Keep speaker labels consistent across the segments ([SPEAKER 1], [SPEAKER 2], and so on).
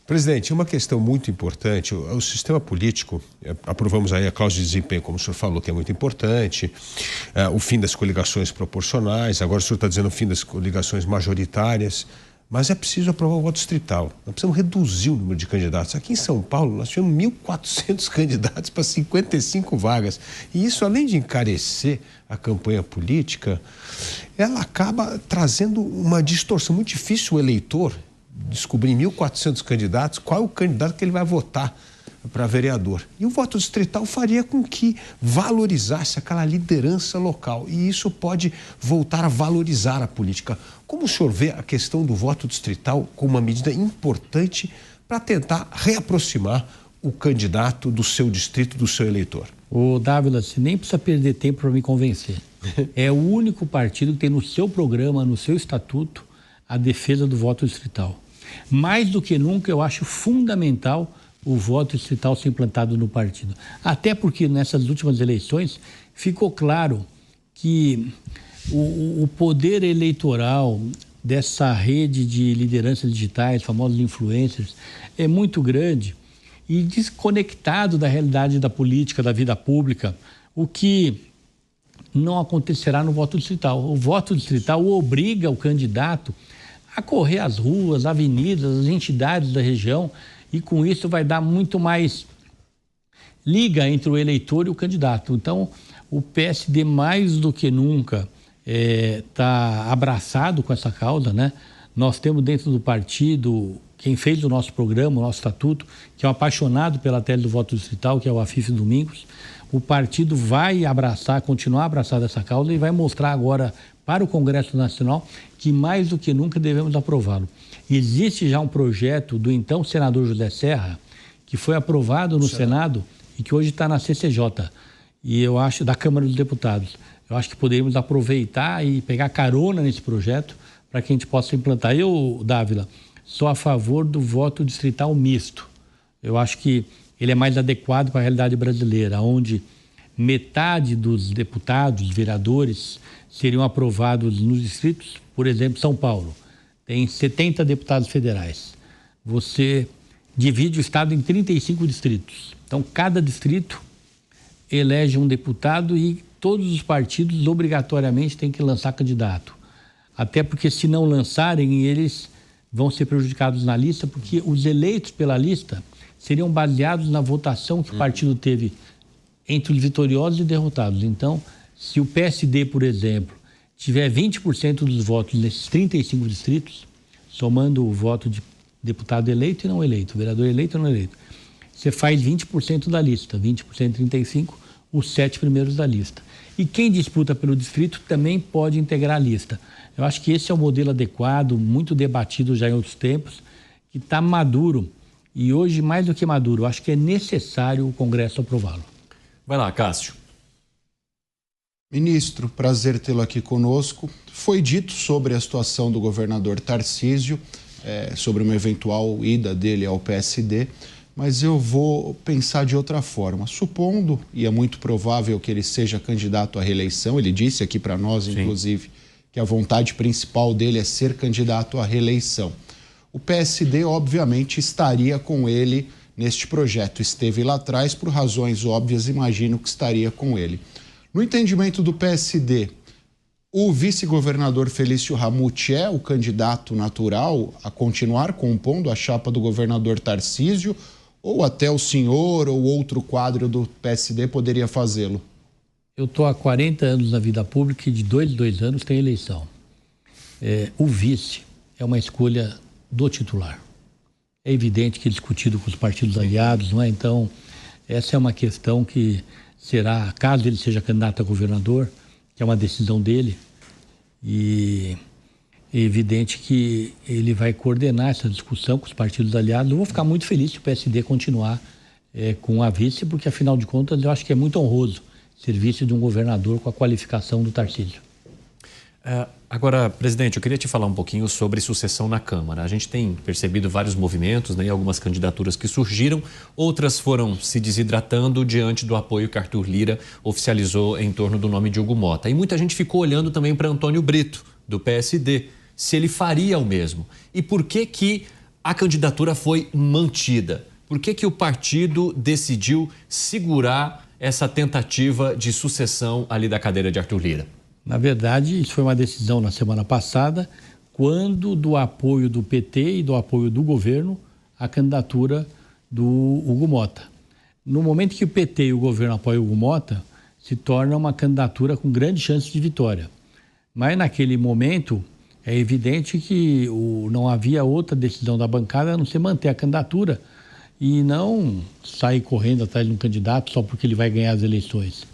[SPEAKER 1] Presidente, uma questão muito importante, o sistema político, aprovamos aí a cláusula de desempenho, como o senhor falou, que é muito importante, o fim das coligações proporcionais, agora o senhor está dizendo o fim das coligações majoritárias, mas é preciso aprovar o voto distrital. Nós precisamos reduzir o número de candidatos. Aqui em São Paulo, nós tivemos 1.400 candidatos para 55 vagas. E isso, além de encarecer a campanha política, ela acaba trazendo uma distorção. Muito difícil o eleitor descobrir em 1.400 candidatos qual é o candidato que ele vai votar para vereador. E o voto distrital faria com que valorizasse aquela liderança local. E isso pode voltar a valorizar a política. Como o senhor vê a questão do voto distrital como uma medida importante para tentar reaproximar o candidato do seu distrito, do seu eleitor?
[SPEAKER 2] Ô, Dávila, você nem precisa perder tempo para me convencer. É o único partido que tem no seu programa, no seu estatuto, a defesa do voto distrital. Mais do que nunca, eu acho fundamental o voto distrital ser implantado no partido. Até porque nessas últimas eleições ficou claro que o poder eleitoral dessa rede de lideranças digitais, famosos influencers, é muito grande e desconectado da realidade da política, da vida pública, o que não acontecerá no voto distrital. O voto distrital obriga o candidato a correr as ruas, avenidas, as entidades da região, e com isso vai dar muito mais liga entre o eleitor e o candidato. Então, o PSD mais do que nunca está abraçado com essa causa, né? Nós temos dentro do partido quem fez o nosso programa, o nosso estatuto, que é um apaixonado pela tese do voto distrital, que é o Afif Domingos. O partido vai abraçar, continuar abraçado essa causa e vai mostrar agora para o Congresso Nacional que mais do que nunca devemos aprová-lo. Existe já um projeto do então senador José Serra, que foi aprovado no Senado e que hoje está na CCJ, e eu acho, da Câmara dos Deputados. Eu acho que poderíamos aproveitar e pegar carona nesse projeto para que a gente possa implantar. Eu, Dávila, sou a favor do voto distrital misto. Eu acho que ele é mais adequado para a realidade brasileira, onde metade dos deputados, vereadores, seriam aprovados nos distritos. Por exemplo, São Paulo tem 70 deputados federais. Você divide o estado em 35 distritos. Então, cada distrito elege um deputado e todos os partidos obrigatoriamente têm que lançar candidato. Até porque, se não lançarem, eles vão ser prejudicados na lista, porque os eleitos pela lista seriam baseados na votação que o partido teve entre os vitoriosos e derrotados. Então, se o PSD, por exemplo, tiver 20% dos votos nesses 35 distritos, somando o voto de deputado eleito e não eleito, vereador eleito e não eleito, você faz 20% da lista, 20% 35, os 7 primeiros da lista. E quem disputa pelo distrito também pode integrar a lista. Eu acho que esse é um modelo adequado, muito debatido já em outros tempos, que está maduro. E hoje, mais do que maduro, eu acho que é necessário o Congresso aprová-lo.
[SPEAKER 3] Vai lá, Cássio.
[SPEAKER 4] Ministro, prazer tê-lo aqui conosco. Foi dito sobre a situação do governador Tarcísio, sobre uma eventual ida dele ao PSD, mas eu vou pensar de outra forma. Supondo, e é muito provável que ele seja candidato à reeleição, ele disse aqui para nós, sim, inclusive, que a vontade principal dele é ser candidato à reeleição. O PSD, obviamente, estaria com ele neste projeto. Esteve lá atrás, por razões óbvias, imagino que estaria com ele. No entendimento do PSD, o vice-governador Felício Ramute é o candidato natural a continuar compondo a chapa do governador Tarcísio, ou até o senhor ou outro quadro do PSD poderia fazê-lo?
[SPEAKER 2] Eu estou há 40 anos na vida pública e de 2 em 2 anos tem eleição. O vice é uma escolha do titular. É evidente que é discutido com os partidos aliados, não é? Então, essa é uma questão que será, caso ele seja candidato a governador, que é uma decisão dele, e é evidente que ele vai coordenar essa discussão com os partidos aliados. Eu vou ficar muito feliz se o PSD continuar com a vice, porque, afinal de contas, eu acho que é muito honroso ser vice de um governador com a qualificação do Tarcísio.
[SPEAKER 3] Agora, presidente, eu queria te falar um pouquinho sobre sucessão na Câmara. A gente tem percebido vários movimentos, né, e algumas candidaturas que surgiram, outras foram se desidratando diante do apoio que Arthur Lira oficializou em torno do nome de Hugo Motta. E muita gente ficou olhando também para Antônio Brito, do PSD, se ele faria o mesmo. E por que a candidatura foi mantida. Por que o partido decidiu segurar essa tentativa de sucessão ali da cadeira de Arthur Lira?
[SPEAKER 2] Na verdade, isso foi uma decisão na semana passada, quando do apoio do PT e do apoio do governo à candidatura do Hugo Motta. No momento que o PT e o governo apoiam o Hugo Motta, se torna uma candidatura com grande chance de vitória. Mas naquele momento é evidente que não havia outra decisão da bancada a não ser manter a candidatura e não sair correndo atrás de um candidato só porque ele vai ganhar as eleições.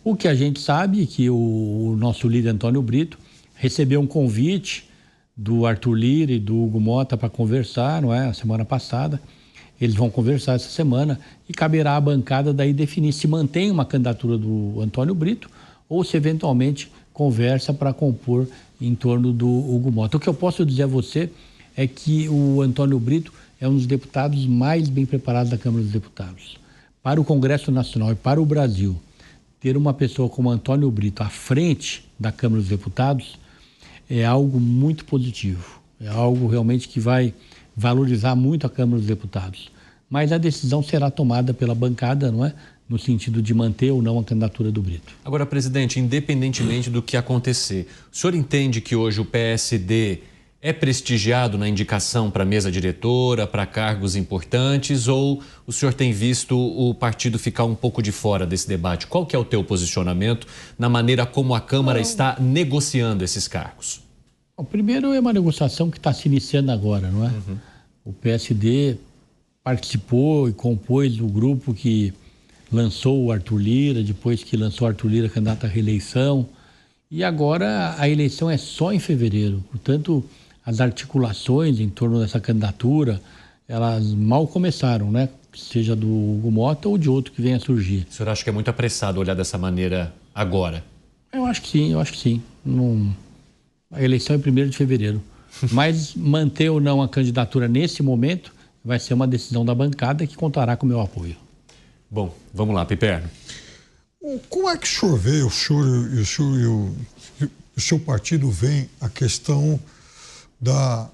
[SPEAKER 2] O que a gente sabe é que o nosso líder Antônio Brito recebeu um convite do Arthur Lira e do Hugo Motta para conversar, não é? A semana passada. Eles vão conversar essa semana e caberá à bancada daí definir se mantém uma candidatura do Antônio Brito ou se eventualmente conversa para compor em torno do Hugo Motta. O que eu posso dizer a você é que o Antônio Brito é um dos deputados mais bem preparados da Câmara dos Deputados. Para o Congresso Nacional e para o Brasil, ter uma pessoa como Antônio Brito à frente da Câmara dos Deputados é algo muito positivo. É algo realmente que vai valorizar muito a Câmara dos Deputados. Mas a decisão será tomada pela bancada, não é? No sentido de manter ou não a candidatura do Brito.
[SPEAKER 3] Agora, presidente, independentemente do que acontecer, o senhor entende que hoje o PSD é prestigiado na indicação para a mesa diretora, para cargos importantes, ou o senhor tem visto o partido ficar um pouco de fora desse debate? Qual que é o teu posicionamento na maneira como a Câmara está negociando esses cargos?
[SPEAKER 2] Bom, primeiro é uma negociação que está se iniciando agora, não é? O PSD participou e compôs o grupo que lançou o Arthur Lira, depois que lançou o Arthur Lira candidato à reeleição, e agora a eleição é só em fevereiro, portanto as articulações em torno dessa candidatura, elas mal começaram, né? Seja do Hugo Motta ou de outro que venha a surgir.
[SPEAKER 3] O senhor acha que é muito apressado olhar dessa maneira agora?
[SPEAKER 2] Eu acho que sim. A eleição é 1º de fevereiro. Mas manter ou não a candidatura nesse momento vai ser uma decisão da bancada que contará com o meu apoio.
[SPEAKER 3] Bom, vamos lá, Piperno.
[SPEAKER 5] Como é que o senhor vê, o seu partido vê a questão da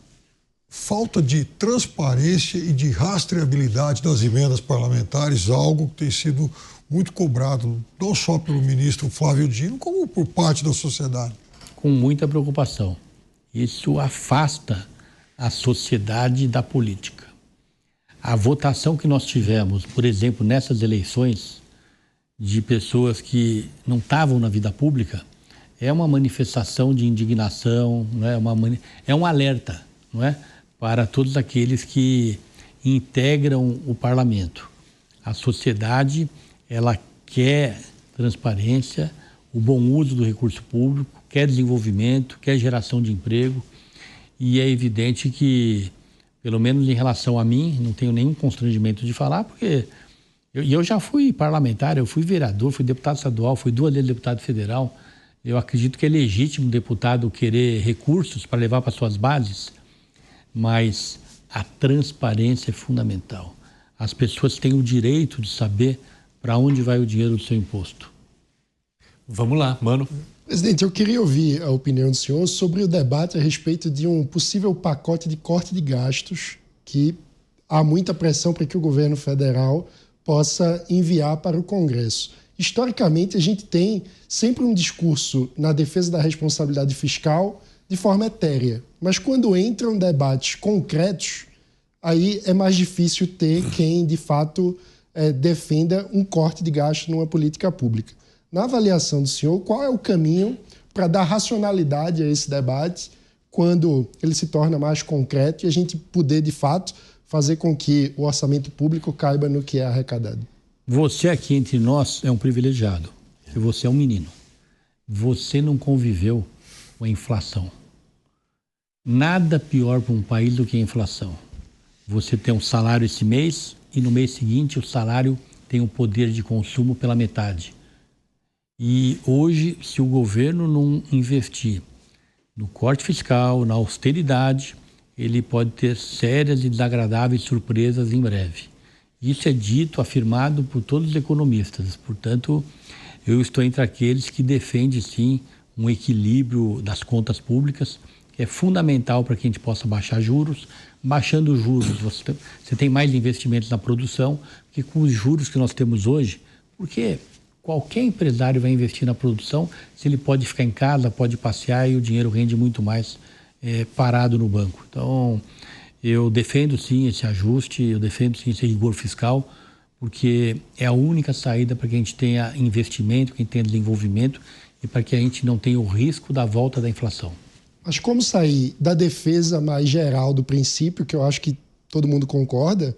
[SPEAKER 5] falta de transparência e de rastreabilidade das emendas parlamentares, algo que tem sido muito cobrado, não só pelo ministro Flávio Dino, como por parte da sociedade?
[SPEAKER 2] Com muita preocupação. Isso afasta a sociedade da política. A votação que nós tivemos, por exemplo, nessas eleições, de pessoas que não estavam na vida pública, é uma manifestação de indignação, não é? É um alerta, não é? Para todos aqueles que integram o parlamento. A sociedade, ela quer transparência, o bom uso do recurso público, quer desenvolvimento, quer geração de emprego, e é evidente que, pelo menos em relação a mim, não tenho nenhum constrangimento de falar, porque eu já fui parlamentar, eu fui vereador, fui deputado estadual, fui 2 vezes deputado federal. Eu acredito que é legítimo o deputado querer recursos para levar para suas bases, mas a transparência é fundamental. As pessoas têm o direito de saber para onde vai o dinheiro do seu imposto.
[SPEAKER 3] Vamos lá, Mano.
[SPEAKER 6] Presidente, eu queria ouvir a opinião do senhor sobre o debate a respeito de um possível pacote de corte de gastos que há muita pressão para que o governo federal possa enviar para o Congresso. Historicamente, a gente tem sempre um discurso na defesa da responsabilidade fiscal de forma etérea, mas quando entram debates concretos, aí é mais difícil ter quem, de fato, defenda um corte de gastos numa política pública. Na avaliação do senhor, qual é o caminho para dar racionalidade a esse debate quando ele se torna mais concreto e a gente poder, de fato, fazer com que o orçamento público caiba no que é arrecadado?
[SPEAKER 2] Você aqui entre nós é um privilegiado, e você é um menino. Você não conviveu com a inflação. Nada pior para um país do que a inflação. Você tem um salário esse mês e no mês seguinte o salário tem o poder de consumo pela metade. E hoje, se o governo não investir no corte fiscal, na austeridade, ele pode ter sérias e desagradáveis surpresas em breve. Isso é dito, afirmado por todos os economistas. Portanto, eu estou entre aqueles que defendem, sim, um equilíbrio das contas públicas, que é fundamental para que a gente possa baixar juros, baixando os juros, você tem mais investimentos na produção, que com os juros que nós temos hoje, porque qualquer empresário vai investir na produção se ele pode ficar em casa, pode passear e o dinheiro rende muito mais parado no banco. Então, eu defendo sim esse ajuste, eu defendo sim esse rigor fiscal, porque é a única saída para que a gente tenha investimento, que a gente tenha desenvolvimento e para que a gente não tenha o risco da volta da inflação.
[SPEAKER 6] Mas como sair da defesa mais geral do princípio, que eu acho que todo mundo concorda,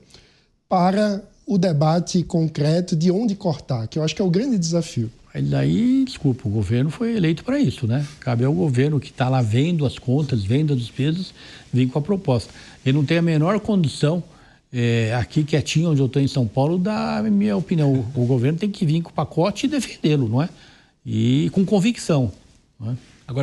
[SPEAKER 6] para o debate concreto de onde cortar, que eu acho que é o grande desafio?
[SPEAKER 2] Aí daí, desculpa, o governo foi eleito para isso, né? Cabe ao governo que está lá vendo as contas, vendo as despesas, vir com a proposta. Ele não tem a menor condição, aqui quietinho, onde eu estou em São Paulo, da minha opinião. O governo tem que vir com o pacote e defendê-lo, não é? E com convicção, não é?